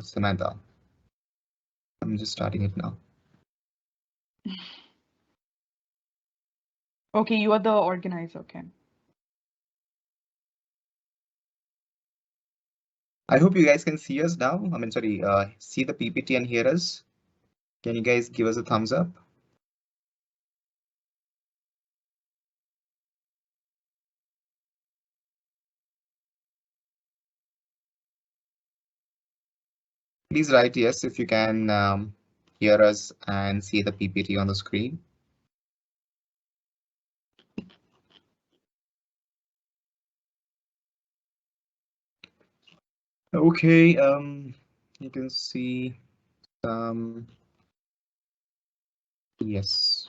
Samantha. I'm just starting it now. Okay, you are the organizer. Okay. I hope you guys can see us now. I mean, sorry, see the PPT and hear us. Can you guys give us a thumbs up? Please write yes if you can hear us and see the PPT on the screen. Okay, you can see yes.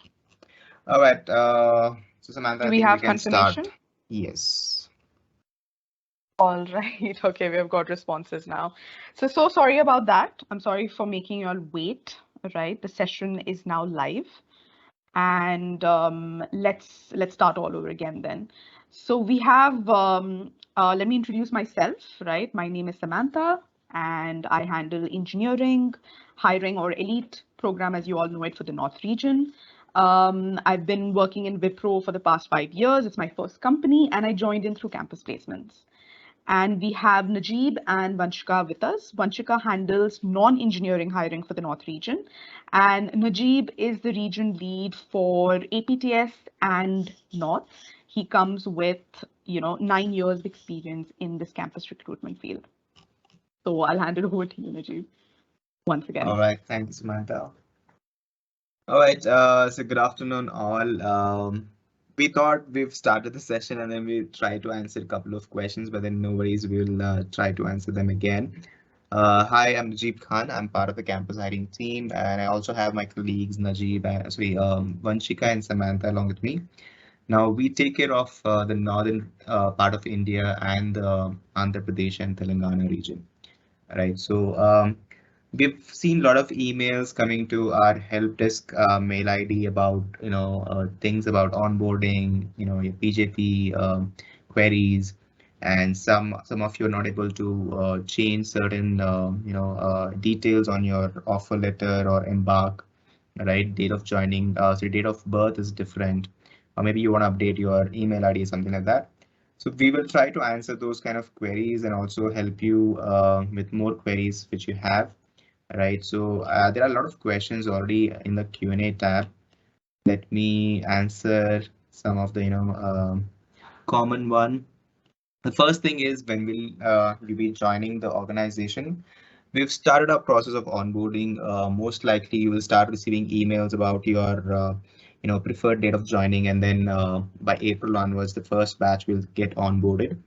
All right, so Samantha, Do I we think we have can start. confirmation? Yes. All right. Okay, we have got responses now. So sorry about that. I'm sorry for making you all wait. Right, the session is now live, and let's start all over again then. So we have. Let me introduce myself. Right, my name is Samantha, and I handle engineering, hiring, or elite program, as you all know it, for the North region. I've been working in WIPRO for the past 5 years. It's my first company, and I joined in through campus placements. And we have Najib and Vanshika with us. Vanshika handles non-engineering hiring for the North region, and Najib is the region lead for APTS and North. He comes with 9 years of experience in this campus recruitment field. So I'll hand it over to you, Najib, once again. All right, thanks, Samantha. All right, so good afternoon, all. We thought we've started the session and then we try to answer a couple of questions, but then no worries, we'll try to answer them again. Hi, I'm Najib Khan. I'm part of the campus hiring team, and I also have my colleagues Najib, Vanshika and Samantha along with me. Now we take care of the northern part of India and the Andhra Pradesh and Telangana region. Right. So we've seen a lot of emails coming to our help desk mail ID about things about onboarding, your PJP queries, and some of you are not able to change certain details on your offer letter or embark. Right, date of joining, so date of birth is different, or maybe you want to update your email ID or something like that. So we will try to answer those kind of queries and also help you with more queries which you have, right? So there are a lot of questions already in the Q&A tab. Let me answer some of the common one. The first thing is when will you be joining the organization? We've started our process of onboarding. Most likely you will start receiving emails about your preferred date of joining, and then by April onwards, the first batch will get onboarded.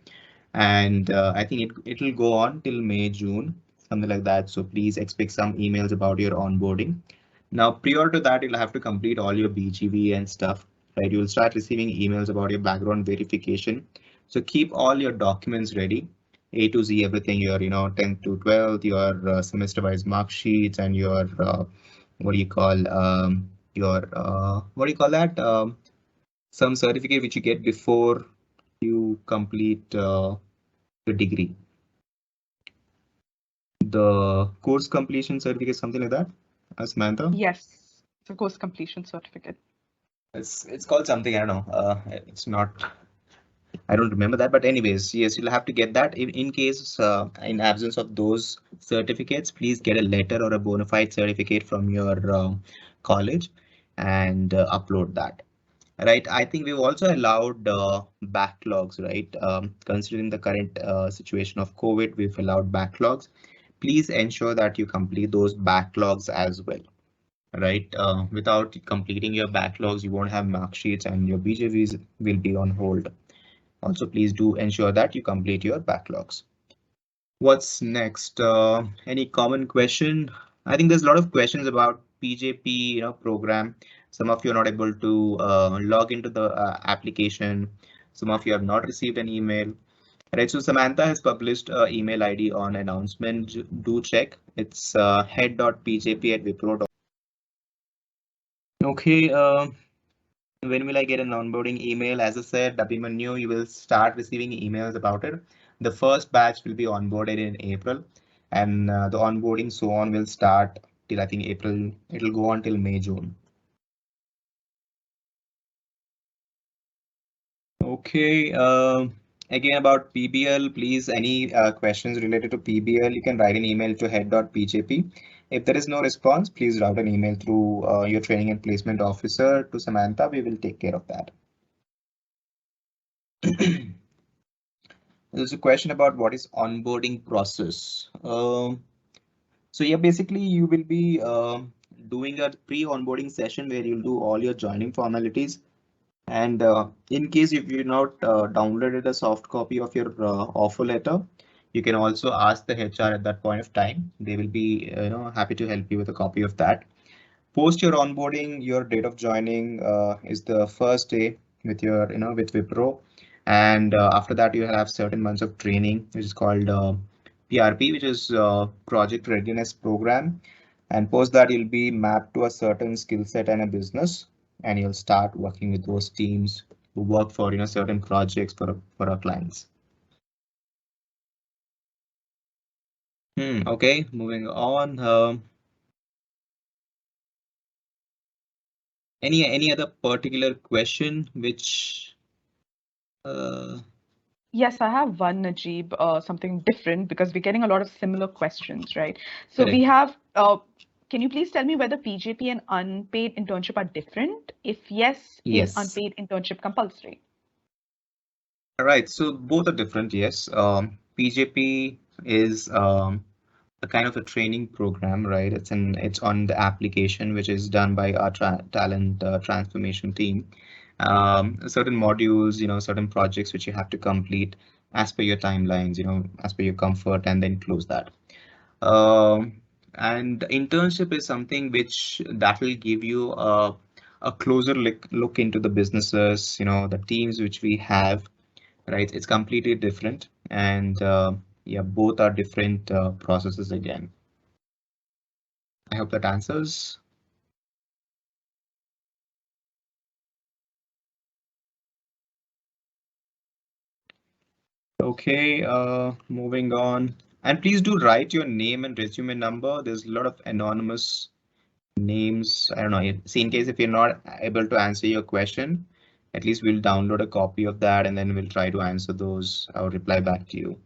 And I think it'll go on till May, June, something like that. So please expect some emails about your onboarding. Now, prior to that, you'll have to complete all your BGV and stuff, right? You'll start receiving emails about your background verification. So keep all your documents ready, A to Z, everything, your 10th to 12th, your semester-wise mark sheets, and your what do you call your what do you call that? Some certificate which you get before you complete the degree, the course completion certificate, something like that, Samantha. Yes, it's a course completion certificate. It's called something, I don't know. It's not, I don't remember that, but anyways, yes, you'll have to get that. In case in absence of those certificates, please get a letter or a bona fide certificate from your college and upload that. Right. I think we've also allowed backlogs, right? Considering the current situation of COVID, we've allowed backlogs. Please ensure that you complete those backlogs as well, right? Without completing your backlogs, you won't have mark sheets and your BJVs will be on hold. Also, please do ensure that you complete your backlogs. What's next? Any common question? I think there's a lot of questions about PJP, program. Some of you are not able to log into the application. Some of you have not received an email. Right, so Samantha has published an email ID on announcement. Do check. It's head.pjp@wipro. Okay, when will I get an onboarding email? As I said, Abhimanyu, you will start receiving emails about it. The first batch will be onboarded in April. and the onboarding so on will start till I think April. It'll go on till May, June. Okay. Again about PBL, please, any questions related to PBL, you can write an email to head.pjp. If there is no response, please route an email through your training and placement officer to Samantha. We will take care of that. There's a question about what is onboarding process. So yeah, basically you will be doing a pre-onboarding session where you'll do all your joining formalities. And in case if you not downloaded a soft copy of your offer letter, you can also ask the HR at that point of time. They will be happy to help you with a copy of that. Post your onboarding, your date of joining is the first day with your with WIPRO, and after that you have certain months of training, which is called PRP, which is Project Readiness Program. And post that you'll be mapped to a certain skill set and a business, and you'll start working with those teams who work for certain projects for our clients. Okay, moving on. Any other particular question which Yes, I have one, Najib, something different because we're getting a lot of similar questions, right? So we correct? have, can you please tell me whether PGP and unpaid internship are different? If yes, is Yes. unpaid internship compulsory? All right, so both are different, yes. PJP is a kind of a training program, right? It's on the application which is done by our talent transformation team. Certain modules, certain projects which you have to complete as per your timelines, as per your comfort, and then close that. And internship is something which that will give you a closer look into the businesses, the teams which we have, right? It's completely different, and yeah, both are different processes again. I hope that answers. Okay, moving on. And please do write your name and resume number. There's a lot of anonymous names. I don't know. See, in case if you're not able to answer your question, at least we'll download a copy of that and then we'll try to answer those or reply back to you.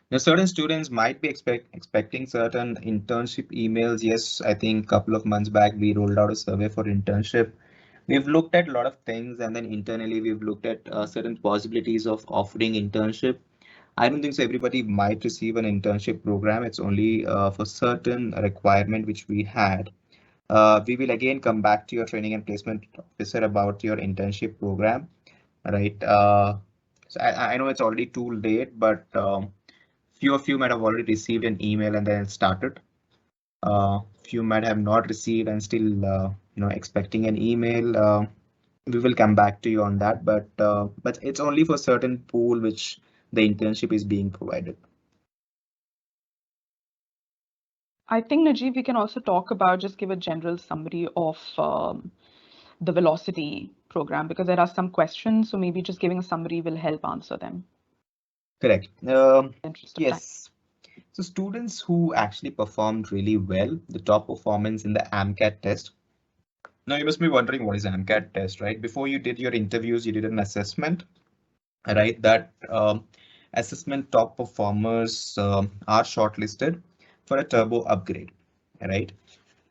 Now, certain students might be expecting certain internship emails. Yes, I think a couple of months back, we rolled out a survey for internship. We've looked at a lot of things, and then internally we've looked at certain possibilities of offering internship. I don't think so everybody might receive an internship program. It's only for certain requirement which we had. We will again come back to your training and placement officer about your internship program, right? So I know it's already too late, but few of you might have already received an email and then it started. Few might have not received and still expecting an email. We will come back to you on that, but it's only for certain pool which the internship is being provided. I think, Najib, we can also talk about, just give a general summary of the velocity program because there are some questions. So maybe just giving a summary will help answer them. Correct. Interest of time. Yes. So students who actually performed really well, the top performance in the AMCAT test. Now you must be wondering what is AMCAT test, right? Before you did your interviews, you did an assessment, right? That assessment top performers are shortlisted for a turbo upgrade, right?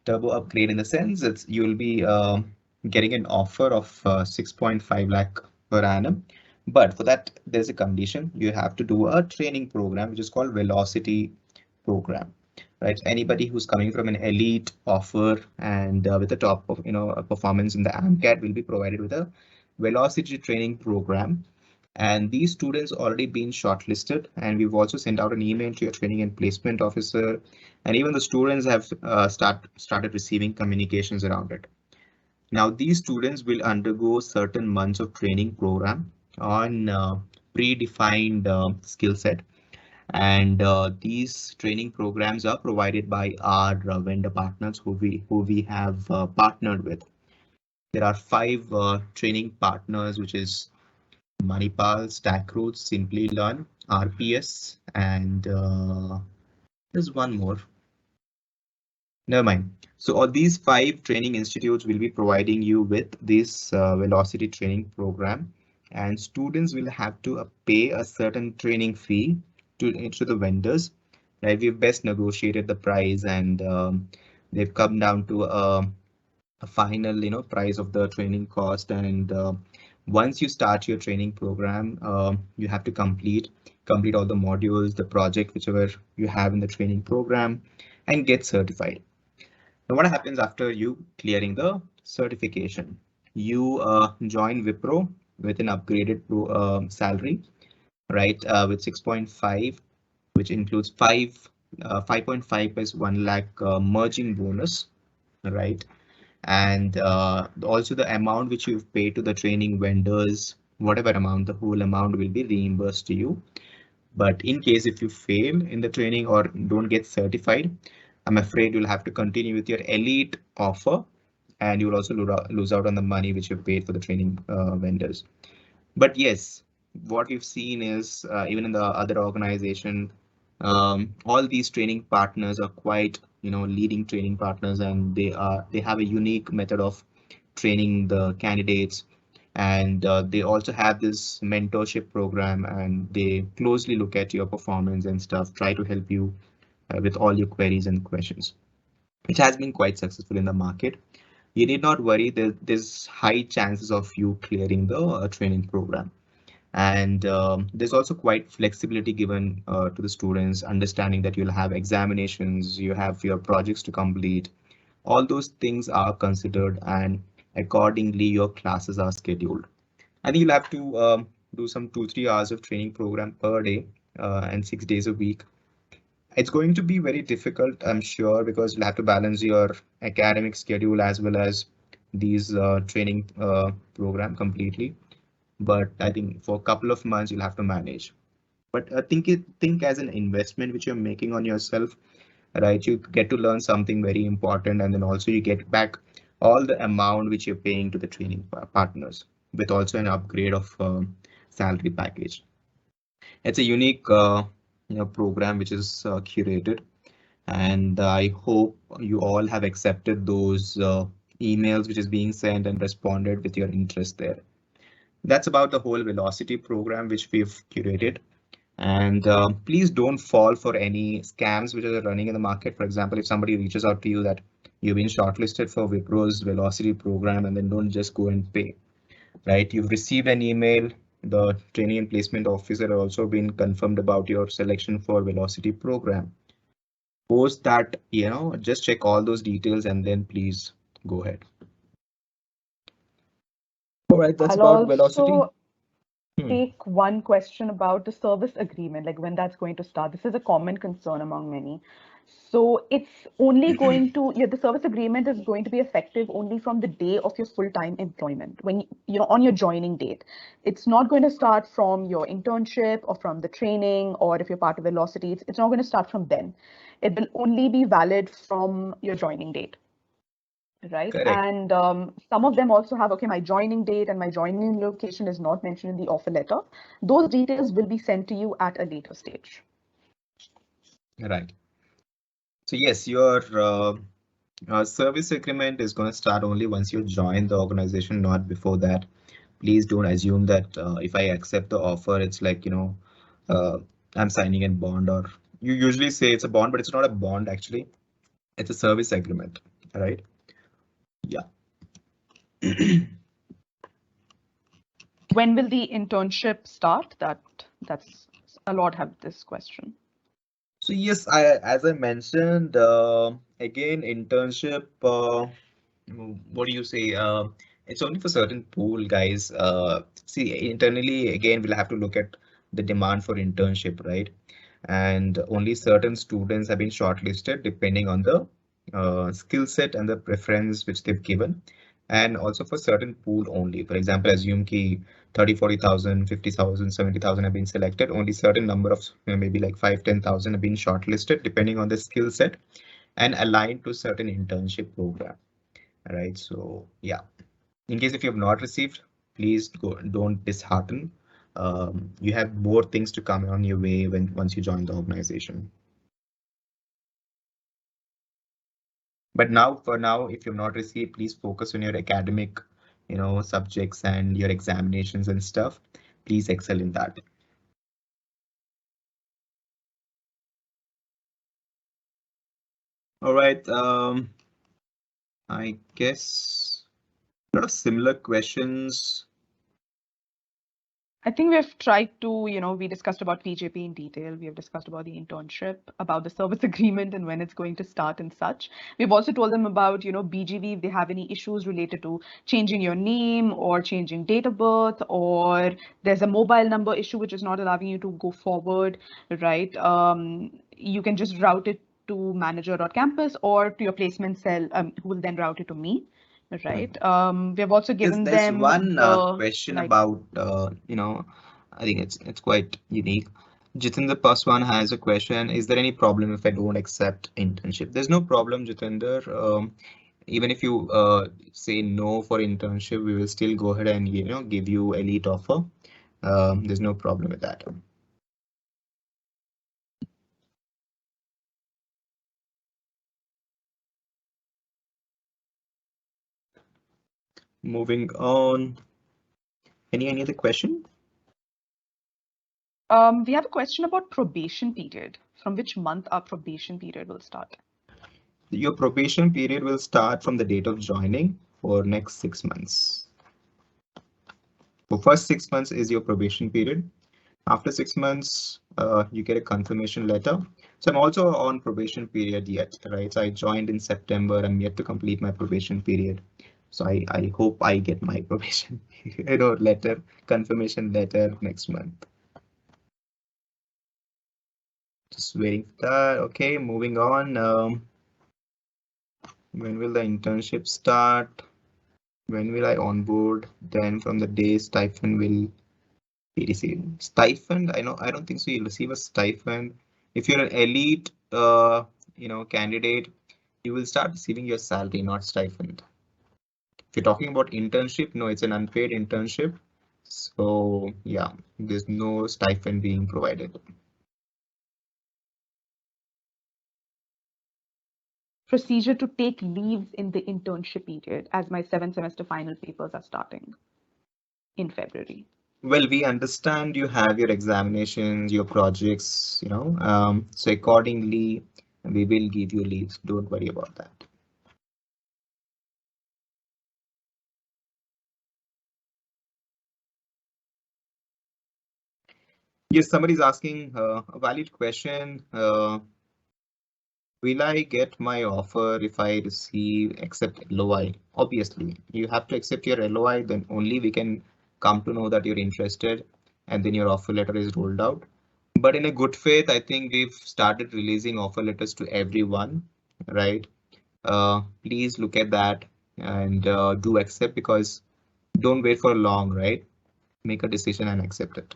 Turbo upgrade in the sense it's you'll be getting an offer of 6.5 lakh per annum. But for that, there's a condition. You have to do a training program, which is called Velocity program, right? Anybody who's coming from an elite offer and with the top of a performance in the AMCAT will be provided with a Velocity training program. And these students already been shortlisted, and we've also sent out an email to your training and placement officer, and even the students have started receiving communications around it. Now these students will undergo certain months of training program on predefined skill set, and these training programs are provided by our vendor partners who we have partnered with. There are five training partners, which is Manipal, Stack Roots, Simply Learn, RPS, and there's one more. Never mind. So all these 5 training institutes will be providing you with this velocity training program, and students will have to pay a certain training fee to the vendors. Right, we've best negotiated the price, and they've come down to a final, price of the training cost. And once you start your training program, you have to complete all the modules, the project, whichever you have in the training program, and get certified. Now, what happens after you clearing the certification? You join WIPRO with an upgraded salary, right? With 6.5, which includes 5.5 plus 1 lakh merging bonus, right? And also the amount which you've paid to the training vendors, whatever amount, the whole amount will be reimbursed to you. But in case if you fail in the training or don't get certified, I'm afraid you'll have to continue with your elite offer, and you'll also lose out on the money which you paid for the training vendors. But yes, what we've seen is even in the other organization, all these training partners are quite, leading training partners, and they have a unique method of training the candidates, and they also have this mentorship program, and they closely look at your performance and stuff, try to help you with all your queries and questions, which has been quite successful in the market. You need not worry, there's high chances of you clearing the training program. And there's also quite flexibility given to the students, understanding that you'll have examinations, you have your projects to complete. All those things are considered, and accordingly your classes are scheduled. I think you'll have to do some 2-3 hours of training program per day, and 6 days a week. It's going to be very difficult, I'm sure, because you'll have to balance your academic schedule as well as these training program completely. But I think for a couple of months you'll have to manage. But think as an investment which you're making on yourself, right? You get to learn something very important, and then also you get back all the amount which you're paying to the training partners, with also an upgrade of salary package. It's a unique program which is curated, and I hope you all have accepted those emails which is being sent and responded with your interest there. That's about the whole velocity program which we've curated. And please don't fall for any scams which are running in the market. For example, if somebody reaches out to you that you've been shortlisted for Wipro's velocity program, and then don't just go and pay, right? You've received an email. The training and placement officer also been confirmed about your selection for velocity program. Post that, just check all those details and then please go ahead. All right, that's I'll about velocity. also take one question about the service agreement, like when that's going to start. This is a common concern among many. So it's only going to, yeah, the service agreement is going to be effective only from the day of your full-time employment, when you're on your joining date. It's not going to start from your internship or from the training, or if you're part of Velocity, it's not going to start from then. It will only be valid from your joining date. Right. Correct. And some of them also have, okay, my joining date and my joining location is not mentioned in the offer letter. Those details will be sent to you at a later stage. Right. So yes, your service agreement is going to start only once you join the organization, not before that. Please don't assume that if I accept the offer, it's like, uh, I'm signing a bond, or you usually say it's a bond, but it's not a bond actually. It's a service agreement, right? Yeah. When will the internship start? That's a lot have this question. So yes, as I mentioned, again, internship, what do you say? It's only for certain pool guys. See, internally, again, we'll have to look at the demand for internship, right? And only certain students have been shortlisted depending on the skill set and the preference which they've given, and also for certain pool only. For example, assume ki 30, 40,000, 50,000, 70,000 have been selected. Only certain number of maybe like 5, 10,000 have been shortlisted depending on the skill set and aligned to certain internship program. Right. So yeah, in case if you have not received, please don't dishearten. you have more things to come on your way once you join the organization. But now, for now, if you've not received, please focus on your academic, subjects and your examinations and stuff. Please excel in that. All right. I guess a lot of similar questions. I think we've tried to, we discussed about PJP in detail. We have discussed about the internship, about the service agreement and when it's going to start and such. We've also told them about, BGV, if they have any issues related to changing your name or changing date of birth, or there's a mobile number issue which is not allowing you to go forward, right? You can just route it to manager.campus or to your placement cell, who will then route it to me. Right. We have also given There's them one the question like. about, I think it's quite unique. Jitinder Paswan has a question. Is there any problem if I don't accept internship? There's no problem, Jitinder. Even if you say no for internship, we will still go ahead and give you elite offer. There's no problem with that. Moving on. Any other question? We have a question about probation period. From which month our probation period will start? Your probation period will start from the date of joining for next 6 months. For first 6 months is your probation period. After 6 months, you get a confirmation letter. So I'm also on probation period yet, right? So I joined in September. I'm yet to complete my probation period. So I hope I get my probation, letter, confirmation letter next month. Just waiting for that. Okay, moving on. When will the internship start? When will I onboard? Then from the day stipend will be received. Stipend? I don't think so. You'll receive a stipend. If you're an elite, candidate, you will start receiving your salary, not stipend. If you're talking about internship, no, it's an unpaid internship. So yeah, there's no stipend being provided. Procedure to take leaves in the internship period, as my 7th semester final papers are starting in February. Well, we understand you have your examinations, your projects, so accordingly, we will give you leaves. Don't worry about that. Yes, somebody's asking a valid question. Will I get my offer if I accept LOI? Obviously, you have to accept your LOI, then only we can come to know that you're interested, and then your offer letter is rolled out. But in a good faith, I think we've started releasing offer letters to everyone, right? Please look at that and do accept, because don't wait for long, right? Make a decision and accept it.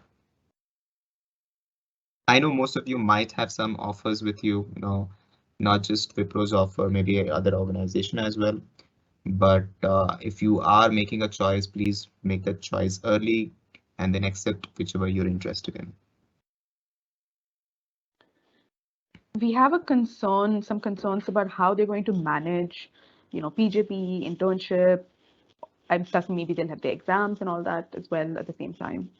I know most of you might have some offers with you, not just Wipro's offer, maybe other organization as well. But if you are making a choice, please make that choice early and then accept whichever you're interested in. We have some concerns about how they're going to manage, PJP, internship, and plus maybe they'll have the exams and all that as well at the same time.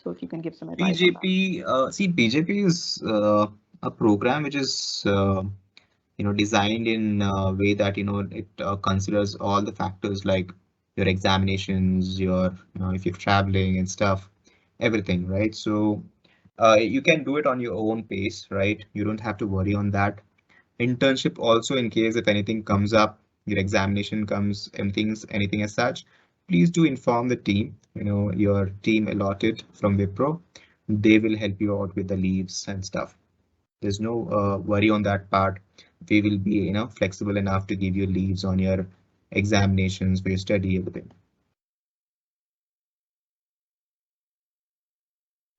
So if you can give some advice on that. PJP is a program which is designed in a way that it considers all the factors like your examinations, your if you're traveling and stuff, everything, right? So you can do it on your own pace, right? You don't have to worry on that. Internship also, in case if anything comes up, your examination comes, anything as such, please do inform the team, your team allotted from Wipro. They will help you out with the leaves and stuff. There's no worry on that part. We will be, flexible enough to give you leaves on your examinations for your study, everything.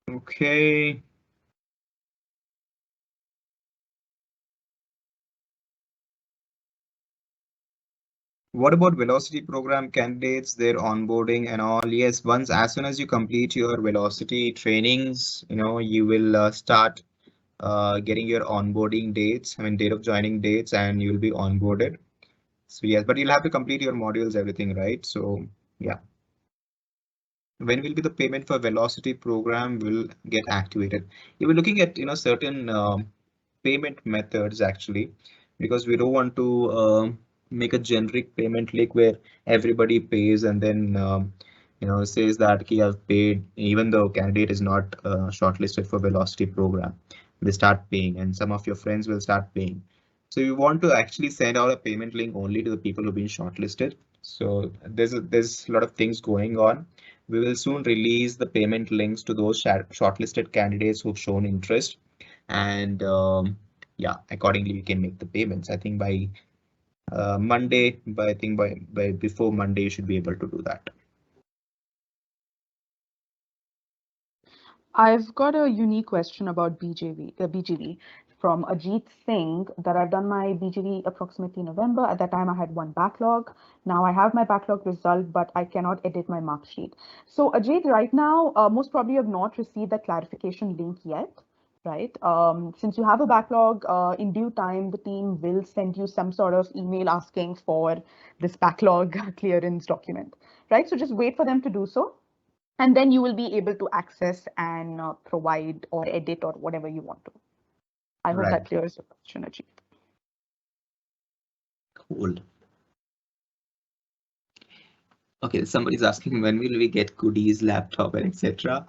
Okay. What about velocity program candidates, their onboarding and all? Yes, once as soon as you complete your velocity trainings, you will start getting your onboarding dates, I mean, date of joining dates, and you'll be onboarded. So yes, but you'll have to complete your modules, everything, right? So yeah. When will be the payment for velocity program will get activated? You were looking at, certain payment methods actually, because we don't want to make a generic payment link where everybody pays and then says that he has paid even though candidate is not shortlisted for velocity program. They start paying and some of your friends will start paying. So you want to actually send out a payment link only to the people who've been shortlisted. So there's a lot of things going on. We will soon release the payment links to those shortlisted candidates who've shown interest, and yeah, accordingly we can make the payments. I think by Monday, but I think by before Monday you should be able to do that. I've got a unique question about BGV from Ajit Singh, that I've done my BGV approximately November. At that time, I had one backlog. Now I have my backlog result, but I cannot edit my mark sheet. So Ajit, right now, most probably you have not received that clarification link yet, right? Since you have a backlog, in due time, the team will send you some sort of email asking for this backlog clearance document, right? So just wait for them to do so, and then you will be able to access and provide or edit or whatever you want to. I hope Right. that clears your question, Ajit. Cool. Okay, somebody's asking when will we get goodies, laptop, and etc.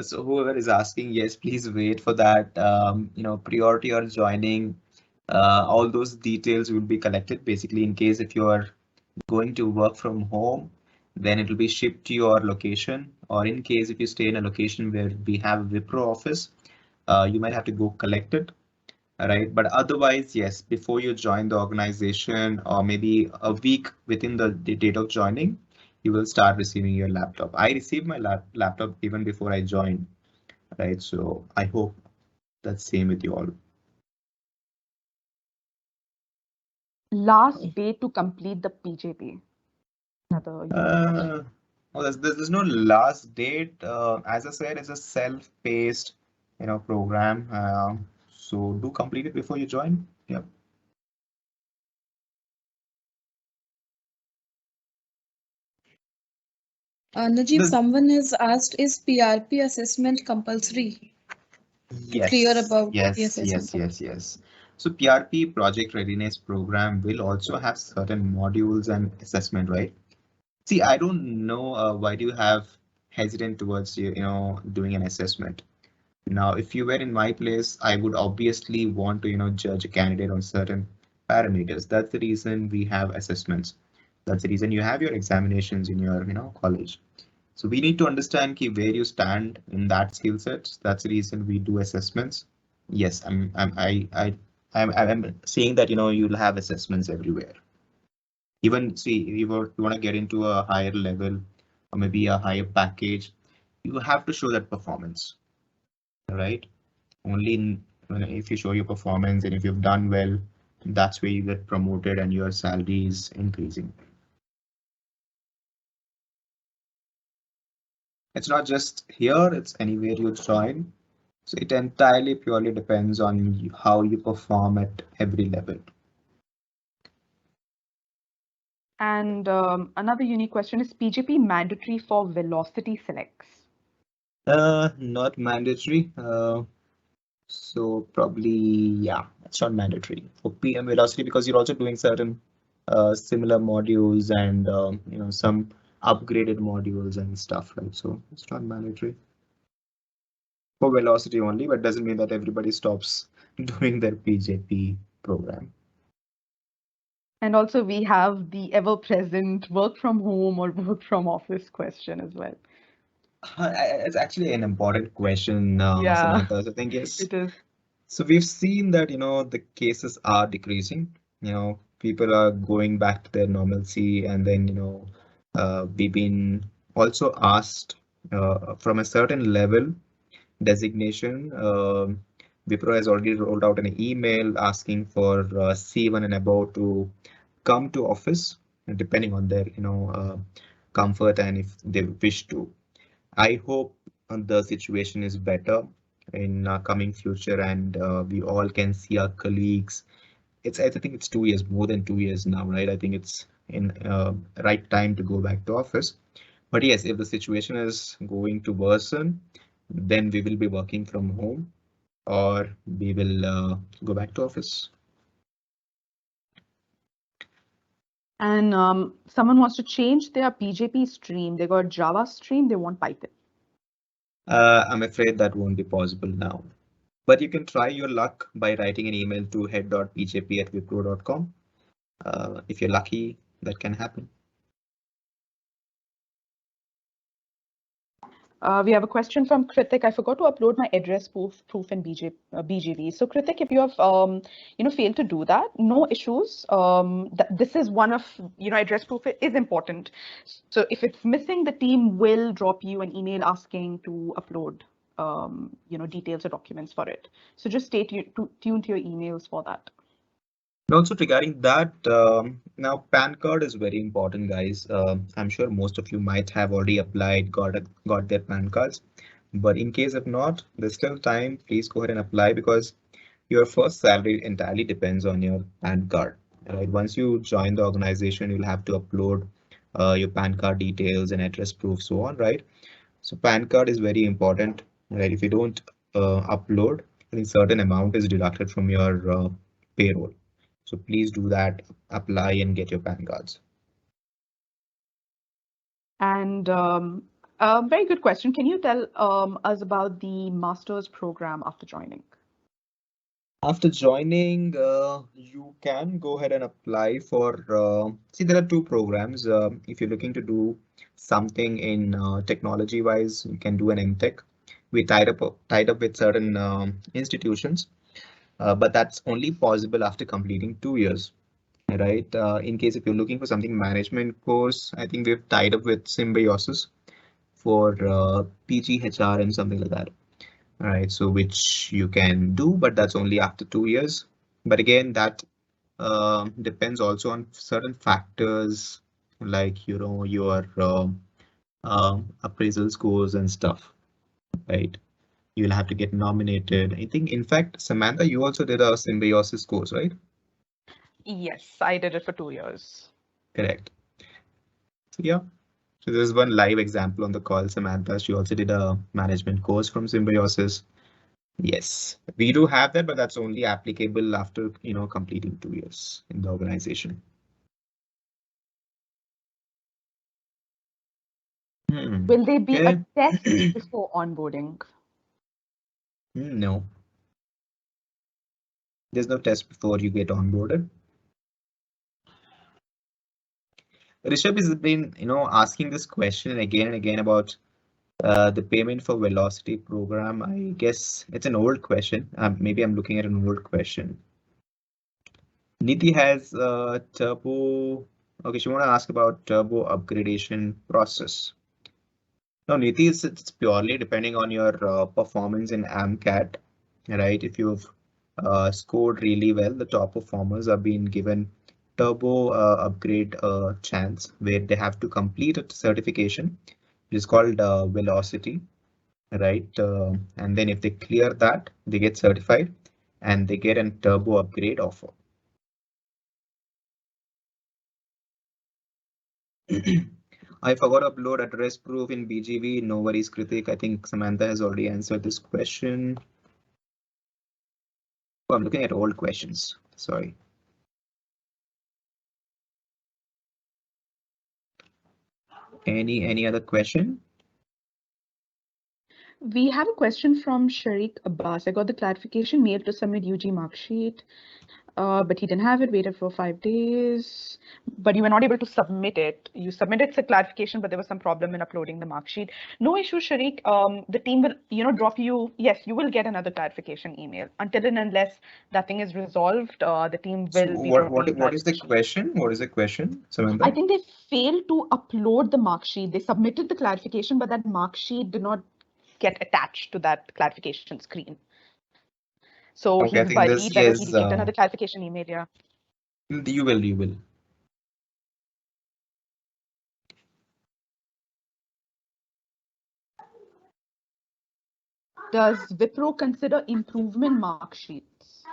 So whoever is asking, yes, please wait for that. Priority or joining, all those details will be collected. Basically, in case if you are going to work from home, then it will be shipped to your location. Or in case if you stay in a location where we have WIPRO office, you might have to go collect it, right? But otherwise, yes, before you join the organization or maybe a week within the date of joining, you will start receiving your laptop. I received my laptop even before I joined, right? So I hope that's same with you all. Last day to complete the PJP. Another unique question. Uh, well, there's no last date. As I said, it's a self-paced, program. So do complete it before you join. Yeah. Najib, There's, someone has asked, is PRP assessment compulsory? Clear yes, about the yes, assessment. yes, yes, yes. So PRP Project Readiness Program will also have certain modules and assessment, right? See, I don't know why do you have hesitant towards doing an assessment. Now, if you were in my place, I would obviously want to, judge a candidate on certain parameters. That's the reason we have assessments. That's the reason you have your examinations in your, college. So we need to understand where you stand in that skill set. That's the reason we do assessments. Yes, I'm saying that, you'll have assessments everywhere. Even see, if you want to get into a higher level or maybe a higher package, you have to show that performance, right? Only if you show your performance and if you've done well, that's where you get promoted and your salary is increasing. It's not just here, it's anywhere you join. So it entirely purely depends on how you perform at every level. And another unique question, is PGP mandatory for velocity selects? Not mandatory. So probably, yeah, it's not mandatory for PM velocity because you're also doing certain similar modules and some upgraded modules and stuff, right? So it's not mandatory for velocity only, but doesn't mean that everybody stops doing their PJP program. And also we have the ever-present work from home or work from office question as well. It's actually an important question, Yeah, Samantha. So I think yes. it is. So we've seen that the cases are decreasing. People are going back to their normalcy, and then we've been also asked from a certain level designation. Wipro has already rolled out an email asking for C1 and above to come to office, depending on their comfort and if they wish to. I hope the situation is better in coming future, and we all can see our colleagues. I think it's 2 years, more than 2 years now, right? I think it's in right time to go back to office. But yes, if the situation is going to worsen, then we will be working from home, or we will go back to office. And someone wants to change their PGP stream. They got Java stream, they want Python. I'm afraid that won't be possible now. But you can try your luck by writing an email to head.pjp@wipro.com. If you're lucky, that can happen. We have a question from Kritik. I forgot to upload my address proof in BGV. So Kritik, if you have failed to do that, no issues. This is one of address proof is important. So if it's missing, the team will drop you an email asking to upload details or documents for it. So just stay tuned to your emails for that. And also regarding that, now PAN card is very important, guys. I'm sure most of you might have already applied, got their PAN cards. But in case if not, there's still time. Please go ahead and apply, because your first salary entirely depends on your PAN card. Right? Once you join the organization, you'll have to upload your PAN card details and address proof, so on, right? So PAN card is very important, right? If you don't upload, I think certain amount is deducted from your payroll. So please do that, apply and get your PAN cards. And very good question. Can you tell us about the master's program after joining? After joining, you can go ahead and apply for, see, there are two programs. If you're looking to do something in technology wise, you can do an MTech. We tied up with certain institutions, but that's only possible after completing 2 years. Right. In case if you're looking for something management course, I think we've tied up with Symbiosis for PGHR and something like that. All right. So which you can do, but that's only after 2 years. But again, that depends also on certain factors like your appraisal scores and stuff. Right. You'll have to get nominated. I think, in fact, Samantha, you also did a Symbiosis course, right? Yes, I did it for 2 years. Correct. So yeah. So there's one live example on the call, Samantha. She also did a management course from Symbiosis. Yes, we do have that, but that's only applicable after completing 2 years in the organization. Will there be a test before onboarding? No. There's no test before you get onboarded. Rishabh has been, asking this question again and again about the payment for velocity program. I guess it's an old question. Maybe I'm looking at an old question. Niti has turbo. Okay, she want to ask about turbo upgradation process. No, Niti, it's purely depending on your performance in AMCAT, right? If you've scored really well, the top performers are being given turbo upgrade chance, where they have to complete a certification, which is called velocity, right? And then if they clear that, they get certified and they get a turbo upgrade offer. I forgot to upload address proof in BGV. No worries, Kritik. I think Samantha has already answered this question. Oh, I'm looking at old questions. Sorry. Any other question? We have a question from Sharik Abbas. I got the clarification mail to submit UG mark sheet, but he didn't have it, waited for 5 days, but you were not able to submit it. You submitted the clarification, but there was some problem in uploading the mark sheet. No issue, Sharik. The team will, drop you. Yes, you will get another clarification email. Until and unless that thing is resolved, the team will be dropping what is the question? What is the question, Samantha? I think they failed to upload the mark sheet. They submitted the clarification, but that mark sheet did not get attached to that clarification screen. So Okay, he's worried whether he received another clarification email. Yeah. You will. Does WIPRO consider improvement mark sheets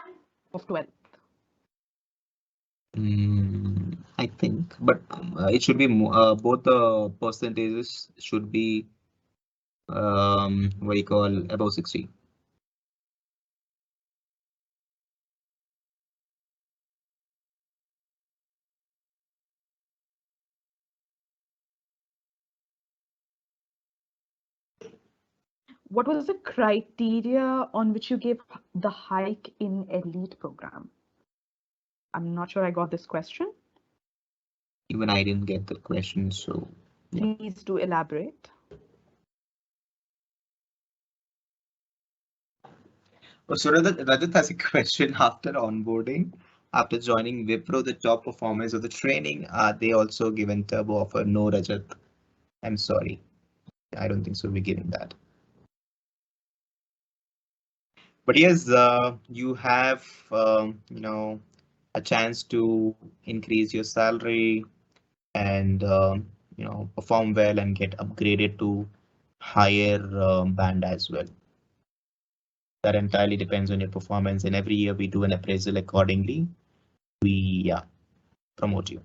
of 12th? I think, but it should be both the percentages should be what you call above 60. What was the criteria on which you gave the hike in elite program? I'm not sure I got this question. Even I didn't get the question, so yeah. Please do elaborate. So Rajat has a question after onboarding. After joining Wipro, the top performers of the training, are they also given turbo offer? No, Rajat. I'm sorry. I don't think so. We're giving that. But yes, you have a chance to increase your salary and perform well and get upgraded to higher band as well. That entirely depends on your performance, and every year we do an appraisal accordingly. We promote you.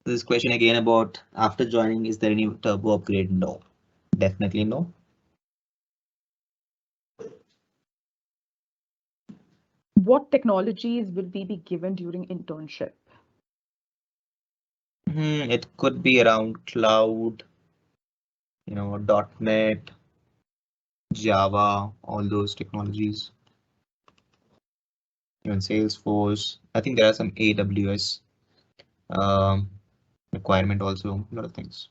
This question again about after joining, is there any turbo upgrade? No, definitely no. What technologies will we be given during internship? It could be around cloud, .NET, Java, all those technologies. Even Salesforce. I think there are some AWS requirement also, a lot of things.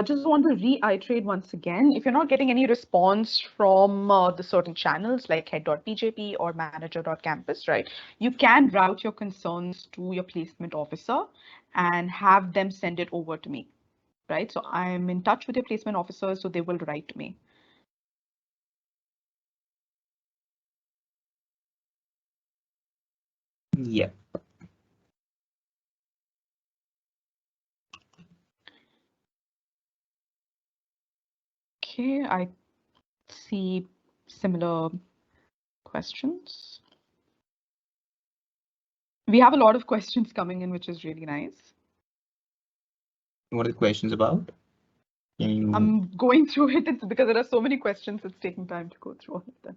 Just want to reiterate once again, if you're not getting any response from the certain channels like head.pjp or manager.campus, right, you can route your concerns to your placement officer and have them send it over to me, right? So I'm in touch with your placement officers, so they will write to me. Yeah. Okay, I see similar questions. We have a lot of questions coming in, which is really nice. What are the questions about? I'm going through it. It's because there are so many questions, it's taking time to go through all of them.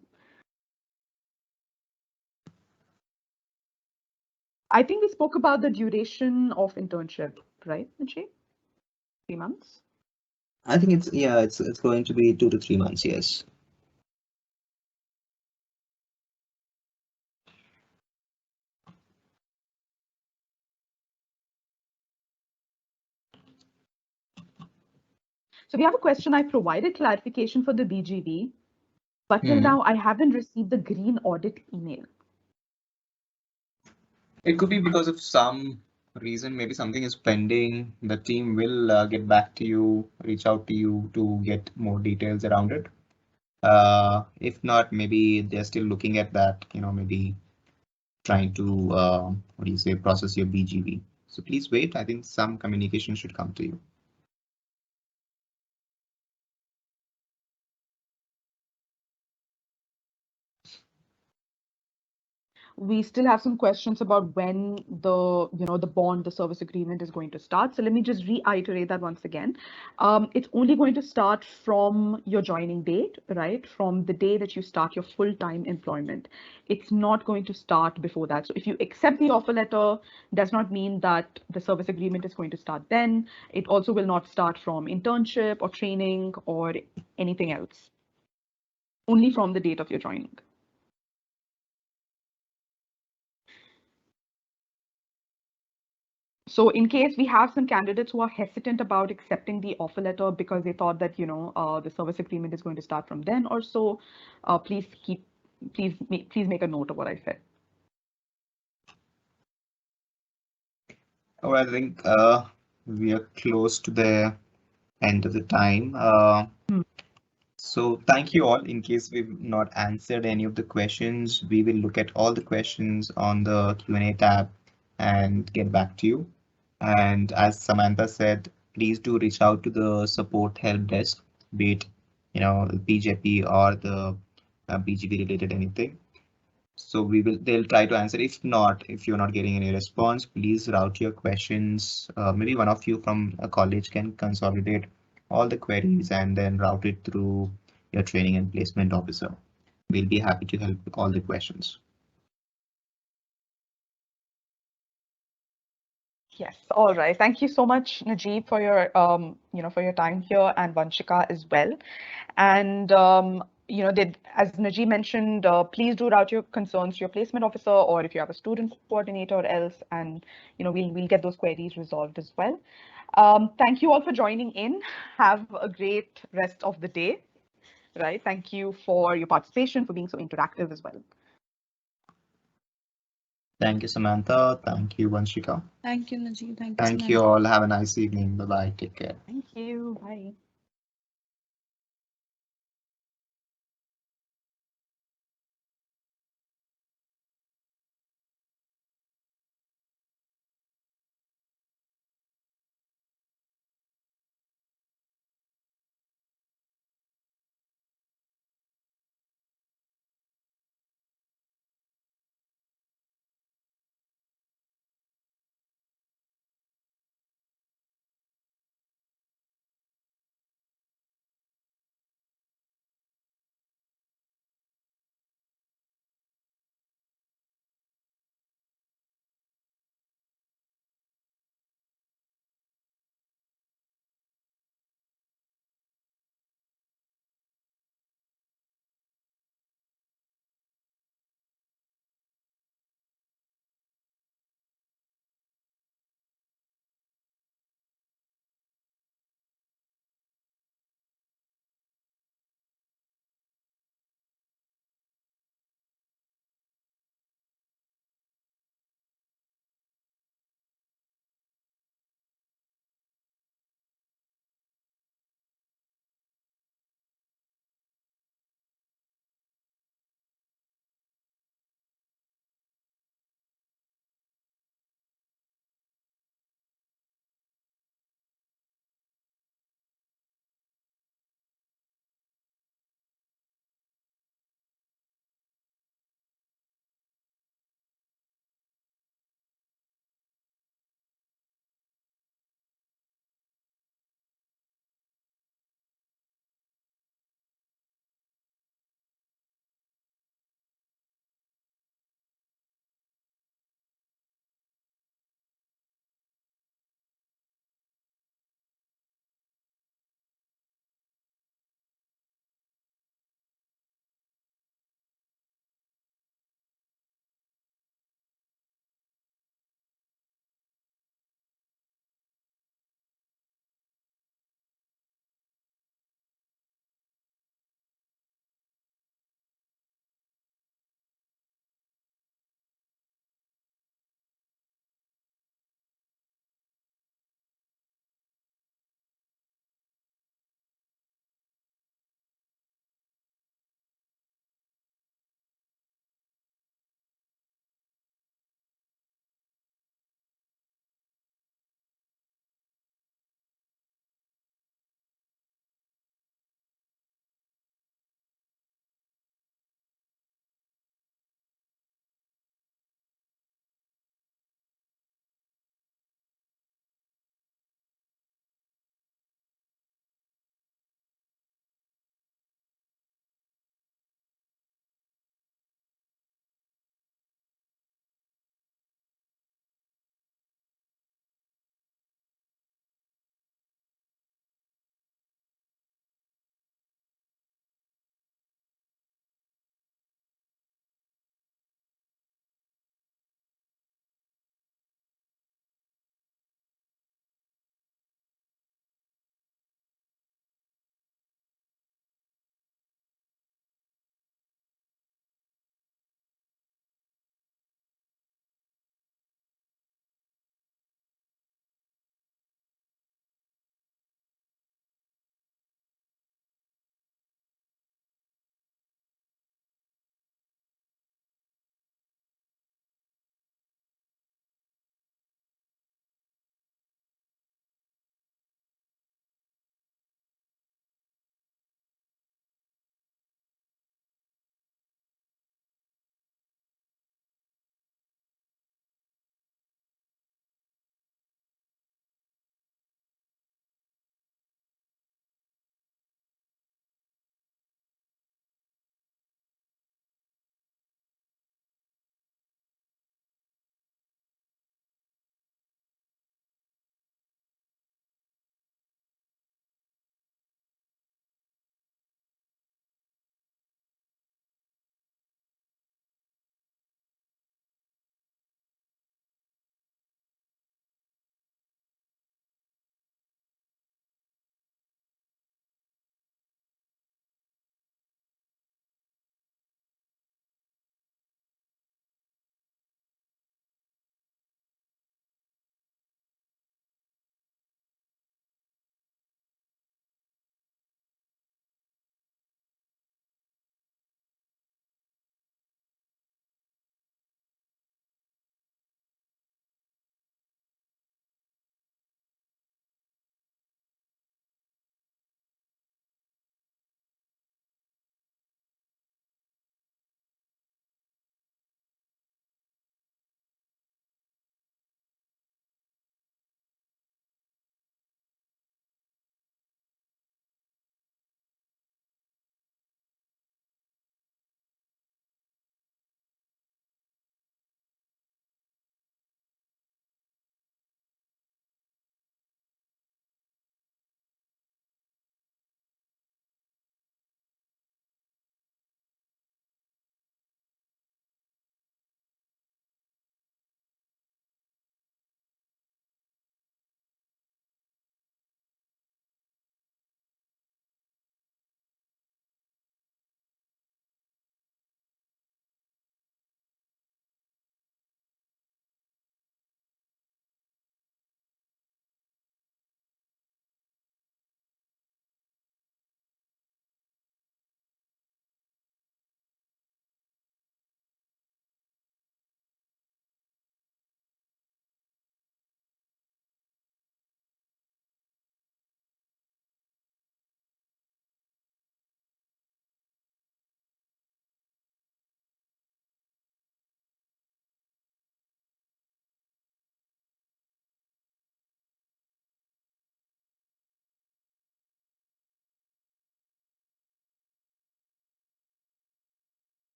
I think we spoke about the duration of internship, right, Najee? 3 months? I think it's going to be 2 to 3 months, yes. So we have a question. I provided clarification for the BGV, but till now I haven't received the green audit email. It could be because of some reason, maybe something is pending. The team will get back to you, reach out to you to get more details around it. If not, maybe they're still looking at that, maybe trying to, process your BGV. So please wait. I think some communication should come to you. We still have some questions about when the service agreement is going to start. So let me just reiterate that once again. It's only going to start from your joining date, right? From the day that you start your full-time employment. It's not going to start before that. So if you accept the offer letter, does not mean that the service agreement is going to start then. It also will not start from internship or training or anything else. Only from the date of your joining. So in case we have some candidates who are hesitant about accepting the offer letter because they thought that, the service agreement is going to start from then or so, please make a note of what I said. Oh, I think we are close to the end of the time. So thank you all. In case we've not answered any of the questions, we will look at all the questions on the Q&A tab and get back to you. And as Samantha said, please do reach out to the support help desk, be it the PJP or the BGP related anything. So they'll try to answer. If not, if you're not getting any response, please route your questions. Maybe one of you from a college can consolidate all the queries and then route it through your training and placement officer. We'll be happy to help with all the questions. Yes, all right. Thank you so much, Najib, for your for your time here, and Vanshika as well. And as Najib mentioned, please do route your concerns to your placement officer, or if you have a student coordinator or else, and we'll get those queries resolved as well. Thank you all for joining in. Have a great rest of the day. Right. Thank you for your participation, for being so interactive as well. Thank you, Samantha. Thank you, Vanshika. Thank you, Najib. Thank you, Thank you Samantha. all. Have a nice evening. Bye bye. Take care. Thank you. Bye.